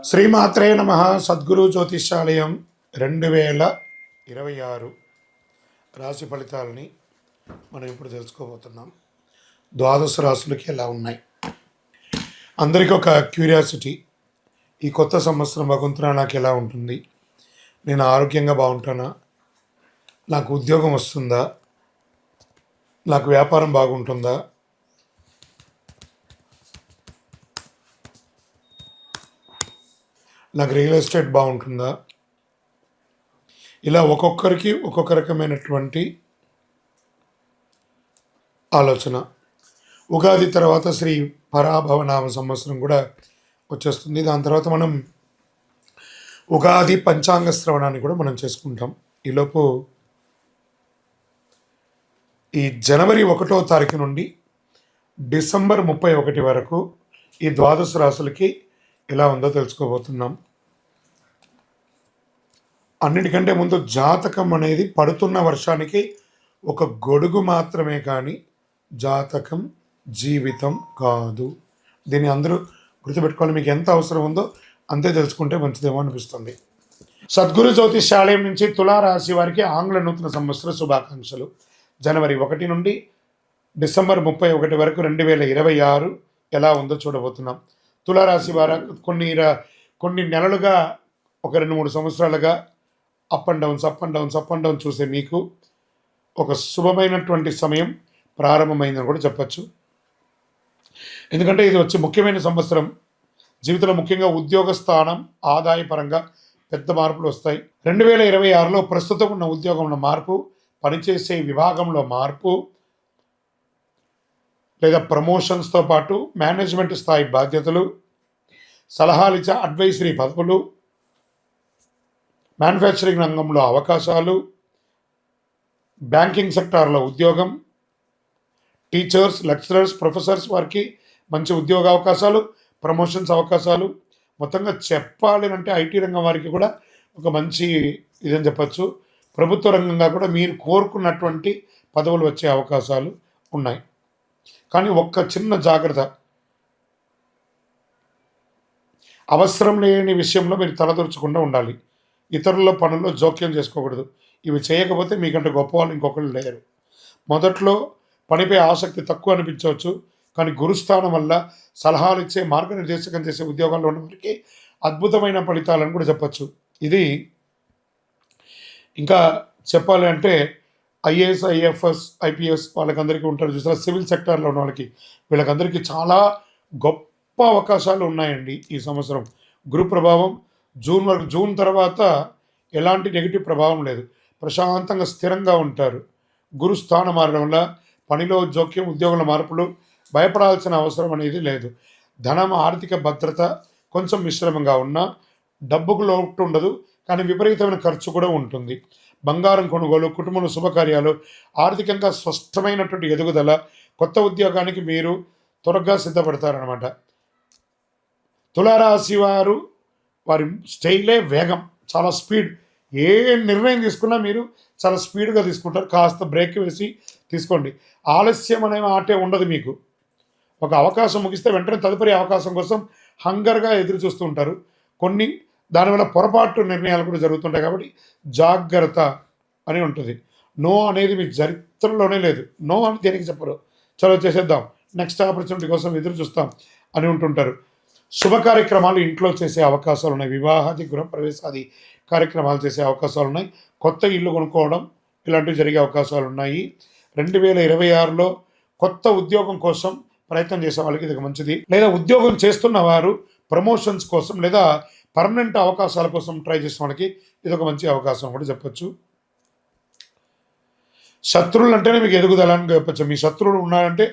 శ్రీమాత్రే నమ. సద్గురు జ్యోతిష్యాలయం 2026 రాశి ఫలితాలని మనం ఇప్పుడు తెలుసుకోబోతున్నాం. ద్వాదశ రాశులకి ఎలా ఉన్నాయి? అందరికీ ఒక క్యూరియాసిటీ, ఈ కొత్త సంవత్సరం భగవంతుడా నాకు ఎలా ఉంటుంది? నేను ఆరోగ్యంగా బాగుంటానా? నాకు ఉద్యోగం వస్తుందా? నాకు వ్యాపారం బాగుంటుందా? నాకు రియల్ ఎస్టేట్ బాగుంటుందా? ఇలా ఒక్కొక్కరికి ఒక్కొక్క రకమైనటువంటి ఆలోచన. ఉగాది తర్వాత శ్రీ పరాభవనామ సంవత్సరం కూడా వచ్చేస్తుంది. దాని తర్వాత మనం ఉగాది పంచాంగ శ్రవణాన్ని కూడా మనం చేసుకుంటాం. ఈలోపు ఈ జనవరి 1వ తారీఖు నుండి డిసెంబర్ 31 వరకు ఈ ద్వాదశ రాశులకి ఎలా ఉందో తెలుసుకోబోతున్నాం. అన్నిటికంటే ముందు జాతకం అనేది పడుతున్న వర్షానికి ఒక గొడుగు మాత్రమే, కానీ జాతకం జీవితం కాదు. దీన్ని అందరూ గుర్తుపెట్టుకోవాలి. మీకు ఎంత అవసరం ఉందో అంతే తెలుసుకుంటే మంచిదేమో అనిపిస్తుంది. సద్గురు జ్యోతిష్యాలయం నుంచి తులారాశి వారికి ఆంగ్ల నూతన సంవత్సర శుభాకాంక్షలు. జనవరి 1 నుండి డిసెంబర్ 31 వరకు 2026 ఎలా ఉందో చూడబోతున్నాం. తులారాశి వారు కొన్ని నెలలుగా, ఒక 2-3 సంవత్సరాలుగా అప్ అండ్ డౌన్ చూసే మీకు ఒక శుభమైనటువంటి సమయం ప్రారంభమైందని కూడా చెప్పచ్చు. ఎందుకంటే ఇది వచ్చి ముఖ్యమైన సంవత్సరం. జీవితంలో ముఖ్యంగా ఉద్యోగ స్థానం, ఆదాయ పరంగా పెద్ద మార్పులు వస్తాయి. 2026లో ప్రస్తుతం ఉన్న ఉద్యోగంలో మార్పు, పనిచేసే విభాగంలో మార్పు లేదా ప్రమోషన్స్తో పాటు మేనేజ్మెంట్ స్థాయి బాధ్యతలు, సలహాలు ఇచ్చే అడ్వైజరీ పదవులు, మ్యానుఫ్యాక్చరింగ్ రంగంలో అవకాశాలు, బ్యాంకింగ్ సెక్టార్లో ఉద్యోగం, టీచర్స్, లెక్చరర్స్, ప్రొఫెసర్స్ వారికి మంచి ఉద్యోగ అవకాశాలు, ప్రమోషన్స్ అవకాశాలు. మొత్తంగా చెప్పాలి అంటే ఐటీ రంగం వారికి కూడా ఒక మంచి ఇదని చెప్పచ్చు. ప్రభుత్వ రంగంగా కూడా మీరు కోరుకున్నటువంటి పదవులు వచ్చే అవకాశాలు ఉన్నాయి. కానీ ఒక్క చిన్న జాగ్రత్త, అవసరం లేని విషయంలో మీరు తలదూర్చకుండా ఉండాలి. ఇతరుల పనుల్లో జోక్యం చేసుకోకూడదు. ఇవి చేయకపోతే మీకంటే గొప్ప వాళ్ళు ఇంకొకళ్ళు లేరు. మొదట్లో పనిపై ఆసక్తి తక్కువ అనిపించవచ్చు, కానీ గురుస్థానం వల్ల సలహాలు ఇచ్చే, మార్గనిర్దేశకం చేసే ఉద్యోగాల్లో ఉన్న వారికి అద్భుతమైన ఫలితాలను కూడా చెప్పచ్చు. ఇది ఇంకా చెప్పాలి అంటే ఐఏఎస్, ఐఎఫ్ఎస్, ఐపీఎస్ వాళ్ళకందరికీ ఉంటారు చూసారా, సివిల్ సెక్టార్లో ఉన్న వాళ్ళకి, వీళ్ళకందరికీ చాలా గొప్ప అవకాశాలు ఉన్నాయండి ఈ సంవత్సరం. గురు ప్రభావం జూన్ తర్వాత ఎలాంటి నెగిటివ్ ప్రభావం లేదు. ప్రశాంతంగా స్థిరంగా ఉంటారు. గురు స్థానం మారడం వల్ల పనిలో జోక్యం, ఉద్యోగుల మార్పులు, భయపడాల్సిన అవసరం అనేది లేదు. ధనం, ఆర్థిక భద్రత కొంచెం మిశ్రమంగా ఉన్నా డబ్బుకు లోటు ఉండదు, కానీ విపరీతమైన ఖర్చు కూడా ఉంటుంది. బంగారం కొనుగోలు, కుటుంబంలో శుభకార్యాలు, ఆర్థికంగా స్పష్టమైనటువంటి ఎదుగుదల, కొత్త ఉద్యోగానికి మీరు త్వరగా సిద్ధపడతారనమాట. తులారాశి వారి స్టైలే వేగం, చాలా స్పీడ్. ఏ నిర్ణయం తీసుకున్నా మీరు చాలా స్పీడ్గా తీసుకుంటారు. కాస్త బ్రేక్ వేసి తీసుకోండి. ఆలస్యం అనే ఆటే ఉండదు మీకు. ఒక అవకాశం ముగిస్తే వెంటనే తదుపరి అవకాశం కోసం హంగర్గా ఎదురు చూస్తూ ఉంటారు. కొన్ని దానివల్ల పొరపాటు నిర్ణయాలు కూడా జరుగుతుంటాయి. కాబట్టి జాగ్రత్త అని ఉంటుంది. నో అనేది మీ చరిత్రలోనే లేదు. నో అని దేనికి చెప్పరు. చలో చేసేద్దాం, నెక్స్ట్ ఆపర్చునిటీ కోసం ఎదురు చూస్తాం అని ఉంటుంటారు. శుభ కార్యక్రమాలు ఇంట్లో చేసే అవకాశాలు ఉన్నాయి. వివాహాది, గృహప్రవేశాది కార్యక్రమాలు చేసే అవకాశాలు ఉన్నాయి. కొత్త ఇల్లు కొనుక్కోవడం ఇలాంటివి జరిగే అవకాశాలు ఉన్నాయి. 2026లో కొత్త ఉద్యోగం కోసం ప్రయత్నం చేసే వాళ్ళకి ఇది మంచిది. లేదా ఉద్యోగం చేస్తున్న వారు ప్రమోషన్స్ కోసం లేదా పర్మనెంట్ అవకాశాల కోసం ట్రై చేసే వాళ్ళకి ఇది ఒక మంచి అవకాశం కూడా చెప్పచ్చు. శత్రువులు అంటేనే మీకు ఎదుగుదల అని చెప్పచ్చు. మీ శత్రువులు ఉన్నారంటే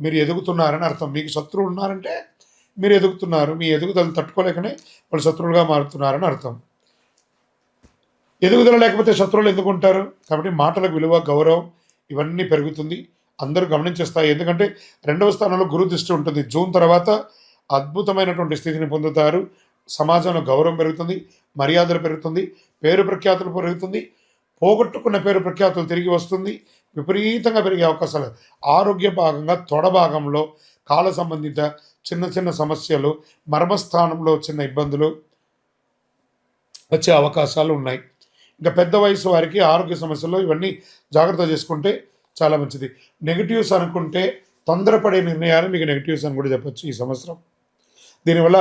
మీరు ఎదుగుతున్నారని అర్థం. మీకు శత్రువులు ఉన్నారంటే మీరు ఎదుగుతున్నారు. మీ ఎదుగుదలను తట్టుకోలేకనే వాళ్ళు శత్రువులుగా మారుతున్నారని అర్థం. ఎదుగుదల లేకపోతే శత్రువులు ఎందుకు ఉంటారు? కాబట్టి మాటలకు విలువ, గౌరవం ఇవన్నీ పెరుగుతుంది. అందరూ గమనించేస్తాయి. ఎందుకంటే 2వ స్థానంలో గురు దృష్టి ఉంటుంది. జూన్ తర్వాత అద్భుతమైనటువంటి స్థితిని పొందుతారు. సమాజంలో గౌరవం పెరుగుతుంది, మర్యాదలు పెరుగుతుంది, పేరు ప్రఖ్యాతులు పెరుగుతుంది, పోగొట్టుకున్న పేరు ప్రఖ్యాతులు తిరిగి వస్తుంది. విపరీతంగా పెరిగే అవకాశాలు. ఆరోగ్య భాగంగా తొడ భాగంలో కాల సంబంధిత చిన్న చిన్న సమస్యలు, మర్మస్థానంలో చిన్న ఇబ్బందులు, వచ్చే అవకాశాలు ఉన్నాయి. ఇంకా పెద్ద వయసు వారికి ఆరోగ్య సమస్యల్లో ఇవన్నీ జాగ్రత్త చేసుకుంటే చాలా మంచిది. నెగిటివ్స్ అనుకుంటే తొందరపడే నిర్ణయాలు మీకు నెగిటివ్స్ అని కూడా చెప్పొచ్చు ఈ సంవత్సరం. దీనివల్ల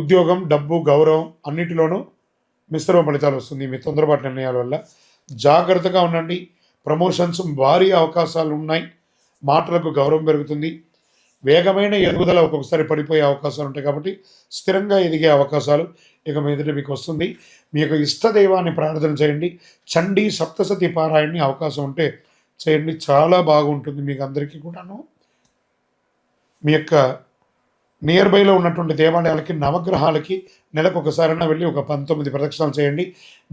ఉద్యోగం, డబ్బు, గౌరవం అన్నిటిలోనూ మిశ్రమ ఫలితాలు వస్తుంది మీ తొందరపాటు నిర్ణయాల వల్ల. జాగ్రత్తగా ఉండండి. ప్రమోషన్స్ భారీ అవకాశాలు ఉన్నాయి. మాటలకు గౌరవం పెరుగుతుంది. వేగమైన ఎదుగుదల ఒక్కొక్కసారి పడిపోయే అవకాశాలు ఉంటాయి కాబట్టి స్థిరంగా ఎదిగే అవకాశాలు ఇక మీదట మీకు వస్తుంది. మీ యొక్క ఇష్టదైవాన్ని ప్రార్థన చేయండి. చండీ సప్తసతి పారాయణని అవకాశం ఉంటే చేయండి, చాలా బాగుంటుంది మీకు అందరికీ కూడాను. మీ యొక్క నియర్ బైలో ఉన్నటువంటి దేవాలయాలకి, నవగ్రహాలకి నెలకు ఒకసారైనా వెళ్ళి ఒక 19 ప్రదక్షిణాలు చేయండి.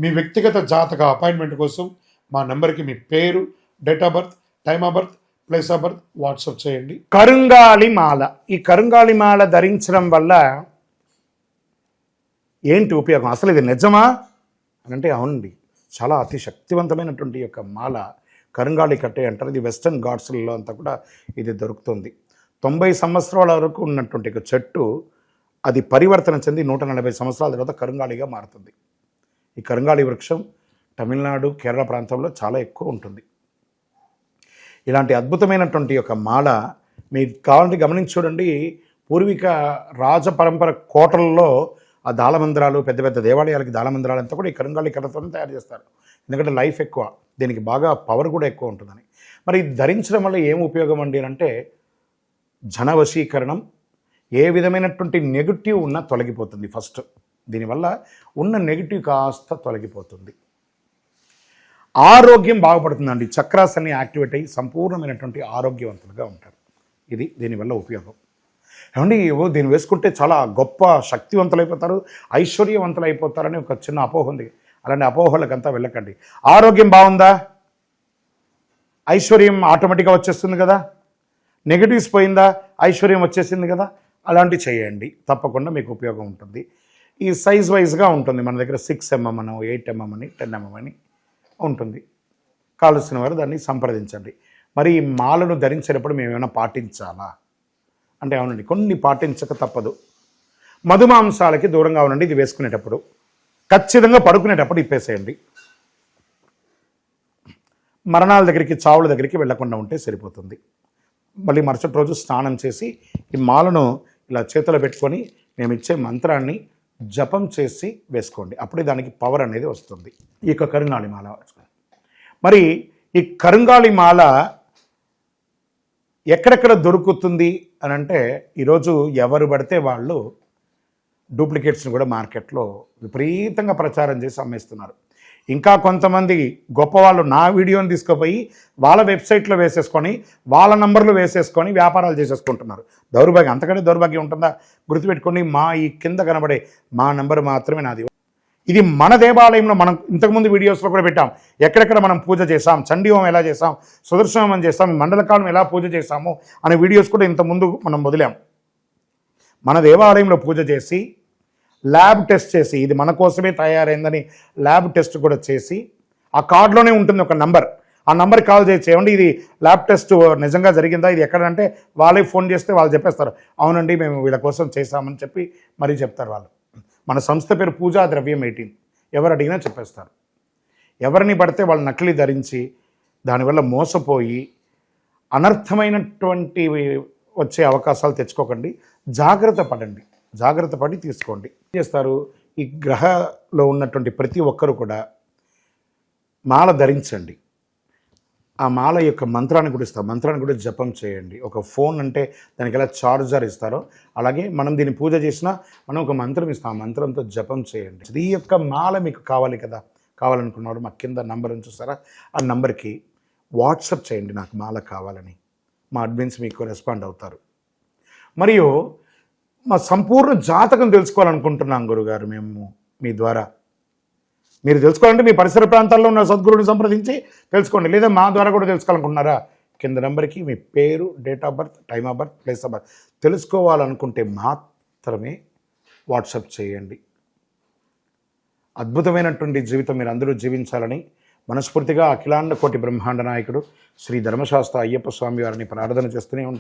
మీ వ్యక్తిగత జాతక అపాయింట్మెంట్ కోసం మా నెంబర్కి మీ పేరు, date of birth, time of birth, place of birth WhatsApp చేయండి. కరుంగాళి మాల. ఈ కరుంగాళి మాల ధరించడం వల్ల ఏంటి ఉపయోగం? అసలు ఇది నిజమా అని అంటే అవునండి, చాలా అతి శక్తివంతమైనటువంటి యొక్క మాల కరుంగాళి కట్టే అంటారు. ఇది వెస్టర్న్ ఘాట్స్లలో అంతా కూడా ఇది దొరుకుతుంది. 90 సంవత్సరాల వరకు ఉన్నటువంటి ఒక చెట్టు అది పరివర్తన చెంది 140 సంవత్సరాల తర్వాత కరుంగాళిగా మారుతుంది. ఈ కరుంగాళి వృక్షం తమిళనాడు, కేరళ ప్రాంతంలో చాలా ఎక్కువ ఉంటుంది. ఇలాంటి అద్భుతమైనటువంటి యొక్క మాల మీకు కావాలంటే గమనించి చూడండి. పూర్వీక రాజ పరంపర కోటలలో ఆ దాళమందిరాలు, పెద్ద పెద్ద దేవాలయాలకి దాళమందిరాలు అంతా కూడా ఈ కరుంగాళి కర్రతో తయారు చేస్తారు. ఎందుకంటే లైఫ్ ఎక్కువ, దీనికి బాగా పవర్ కూడా ఎక్కువ ఉంటుందని. మరి ఇది ధరించడం వల్ల ఏం ఉపయోగం అండి అంటే జనవశీకరణం, ఏ విధమైనటువంటి నెగిటివ్ ఉన్నా తొలగిపోతుంది. ఫస్ట్ దీనివల్ల ఉన్న నెగిటివ్ కాస్త తొలగిపోతుంది. ఆరోగ్యం బాగుపడుతుందండి. చక్రాస్ అన్ని యాక్టివేట్ అయ్యి సంపూర్ణమైనటువంటి ఆరోగ్యవంతులుగా ఉంటారు. ఇది దీనివల్ల ఉపయోగం. ఏమండి దీన్ని వేసుకుంటే చాలా గొప్ప శక్తివంతులు అయిపోతారు, ఐశ్వర్యవంతులు అయిపోతారని ఒక చిన్న అపోహ ఉంది. అలాంటి అపోహలకంతా వెళ్ళకండి. ఆరోగ్యం బాగుందా, ఐశ్వర్యం ఆటోమేటిక్గా వచ్చేస్తుంది కదా. నెగిటివ్స్ పోయిందా, ఐశ్వర్యం వచ్చేసింది కదా. అలాంటివి చేయండి, తప్పకుండా మీకు ఉపయోగం ఉంటుంది. ఈ సైజ్ వైజ్గా ఉంటుంది. మన దగ్గర 6 mm అని, 8 mm అని, 10 mm అని ఉంటుంది. కావలసిన వారు దాన్ని సంప్రదించండి. మరి ఈ మాలను ధరించేటప్పుడు మేము ఏమైనా పాటించాలా అంటే అవునండి, కొన్ని పాటించక తప్పదు. మధుమాంసాలకి దూరంగా ఉండండి. ఇది వేసుకునేటప్పుడు ఖచ్చితంగా పడుకునేటప్పుడు ఇప్పేసేయండి. మరణాల దగ్గరికి, చావుల దగ్గరికి వెళ్లకుండా ఉంటే సరిపోతుంది. మళ్ళీ మరుసటి రోజు స్నానం చేసి ఈ మాలను ఇలా చేతిలో పెట్టుకొని మేము ఇచ్చే మంత్రాన్ని జపం చేసి వేసుకోండి. అప్పుడే దానికి పవర్ అనేది వస్తుంది. ఈ యొక్క కరుంగాళి మాల మరి ఈ కరుంగాళి మాల ఎక్కడెక్కడ దొరుకుతుంది అని అంటే ఈరోజు ఎవరు పడితే వాళ్ళు డూప్లికేట్స్ని కూడా మార్కెట్లో విపరీతంగా ప్రచారం చేసి అమ్మేస్తున్నారు. ఇంకా కొంతమంది గొప్పవాళ్ళు నా వీడియోని తీసుకుపోయి వాళ్ళ వెబ్సైట్లో వేసేసుకొని వాళ్ళ నంబర్లు వేసేసుకొని వ్యాపారాలు చేసేసుకుంటున్నారు. దౌర్భాగ్యం, అంతకంటే దౌర్భాగ్యం ఉంటుందా? గుర్తుపెట్టుకొని మా ఈ కింద కనబడే మా నెంబర్ మాత్రమే నాది. ఇది మన దేవాలయంలో మనం ఇంతకుముందు వీడియోస్లో కూడా పెట్టాం. ఎక్కడెక్కడ మనం పూజ చేసాం, చండీహోమం ఎలా చేసాం, సుదర్శనం చేస్తాం, మండలకాలం ఎలా పూజ చేసాము అనే వీడియోస్ కూడా ఇంతకుముందు మనం వదిలాం. మన దేవాలయంలో పూజ చేసి ల్యాబ్ టెస్ట్ చేసి ఇది మన కోసమే తయారైందని ల్యాబ్ టెస్ట్ కూడా చేసి ఆ కార్డులోనే ఉంటుంది ఒక నంబర్. ఆ నంబర్కి కాల్ చేయండి, ఇది ల్యాబ్ టెస్ట్ నిజంగా జరిగిందా, ఇది ఎక్కడంటే వాళ్ళే ఫోన్ చేస్తే వాళ్ళు చెప్పేస్తారు, అవునండి మేము వీళ్ళ కోసం చేశామని చెప్పి మరీ చెప్తారు వాళ్ళు. మన సంస్థ పేరు పూజా ద్రవ్యం 18. ఎవరు అడిగినా చెప్పేస్తారు. ఎవరిని పడితే వాళ్ళు నకిలీ ధరించి దానివల్ల మోసపోయి అనర్థమైనటువంటి వచ్చే అవకాశాలు తెచ్చుకోకండి. జాగ్రత్త పడండి, జాగ్రత్త పడి తీసుకోండి. ఏం చేస్తారు, ఈ గ్రహలో ఉన్నటువంటి ప్రతి ఒక్కరు కూడా మాల ధరించండి. ఆ మాల యొక్క మంత్రాన్ని కూడా ఇస్తారు, మంత్రాన్ని కూడా జపం చేయండి. ఒక ఫోన్ అంటే దానికి ఎలా చార్జర్ ఇస్తారో అలాగే మనం దీన్ని పూజ చేసినా మనం ఒక మంత్రం ఇస్తాం, ఆ మంత్రంతో జపం చేయండి. ఈ యొక్క మాల మీకు కావాలి కదా, కావాలనుకున్నవాడు మా కింద నంబర్ చూస్తారా, ఆ నంబర్కి వాట్సాప్ చేయండి నాకు మాల కావాలని. మా అడ్మిన్స్ మీకు రెస్పాండ్ అవుతారు. మరియు మా సంపూర్ణ జాతకం తెలుసుకోవాలనుకుంటున్నాం గురుగారు మేము మీ ద్వారా. మీరు తెలుసుకోవాలంటే మీ పరిసర ప్రాంతాల్లో ఉన్న సద్గురుని సంప్రదించి తెలుసుకోండి, లేదా మా ద్వారా కూడా తెలుసుకోవాలనుకుంటున్నారా, కింద నెంబర్కి మీ పేరు, date of birth, time of birth, place of birth తెలుసుకోవాలనుకుంటే మాత్రమే వాట్సాప్ చేయండి. అద్భుతమైనటువంటి జీవితం మీరు అందరూ జీవించాలని మనస్ఫూర్తిగా అఖిలాండ కోటి బ్రహ్మాండ నాయకుడు శ్రీ ధర్మశాస్త్ర అయ్యప్ప స్వామి వారిని ప్రార్థన చేస్తూనే ఉంటారు.